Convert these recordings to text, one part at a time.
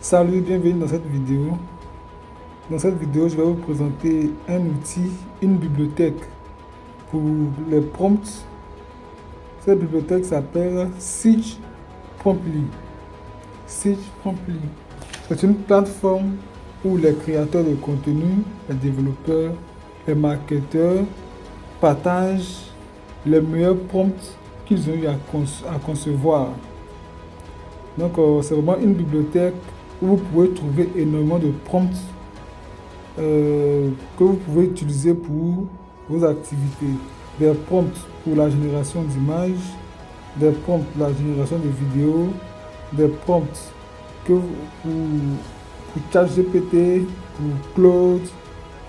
Salut, bienvenue dans cette vidéo. Dans cette vidéo, je vais vous présenter un outil, une bibliothèque pour les prompts. Cette bibliothèque s'appelle Search Promptly. Search Promptly. C'est une plateforme où les créateurs de contenu, les développeurs, les marketeurs partagent les meilleurs prompts qu'ils ont eu à concevoir. Donc, c'est vraiment une bibliothèque où vous pouvez trouver énormément de prompts que vous pouvez utiliser pour vos activités. Des prompts pour la génération d'images, des prompts pour la génération de vidéos, des prompts pour ChatGPT, pour Claude,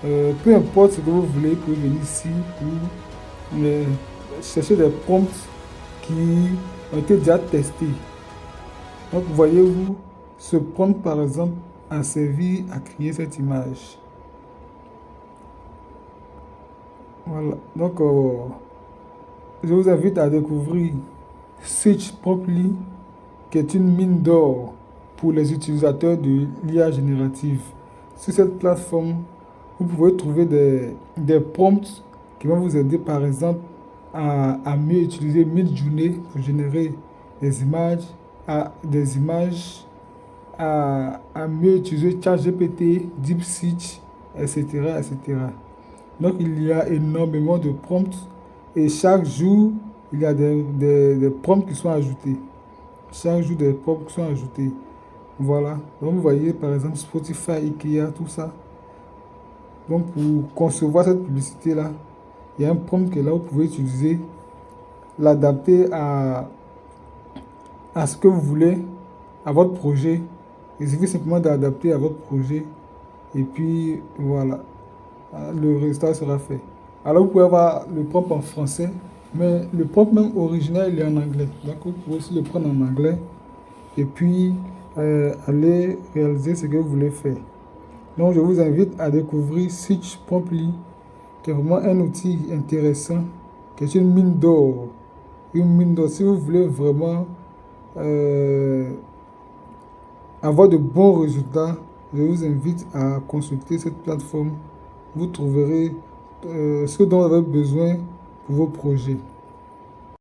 peu importe ce que vous voulez, vous pouvez venir ici pour chercher des prompts qui ont été déjà testés. Donc, voyez-vous, ce prompt, par exemple, a servi à créer cette image. Voilà. Donc, je vous invite à découvrir Search Promptly, qui est une mine d'or pour les utilisateurs de l'IA générative. Sur cette plateforme, vous pouvez trouver des prompts qui vont vous aider, par exemple, à mieux utiliser Midjourney pour générer des images, à mieux utiliser ChatGPT, DeepSeek, etc., etc. Donc, il y a énormément de prompts et chaque jour, il y a des prompts qui sont ajoutés. Chaque jour, des prompts qui sont ajoutés. Voilà. Donc, vous voyez, par exemple, Spotify, Ikea, tout ça. Donc, pour concevoir cette publicité-là, il y a un prompt que là, vous pouvez utiliser, l'adapter à ce que vous voulez, à votre projet. Il suffit simplement d'adapter à votre projet. Et puis, voilà. Le résultat sera fait. Alors, vous pouvez avoir le prompt en français, mais le prompt même original, il est en anglais. Donc, vous pouvez aussi le prendre en anglais et puis aller réaliser ce que vous voulez faire. Donc, je vous invite à découvrir Search Promptly, qui est vraiment un outil intéressant, qui est une mine d'or. Une mine d'or. Si vous voulez vraiment avoir de bons résultats, je vous invite à consulter cette plateforme. Vous trouverez ce dont vous avez besoin pour vos projets.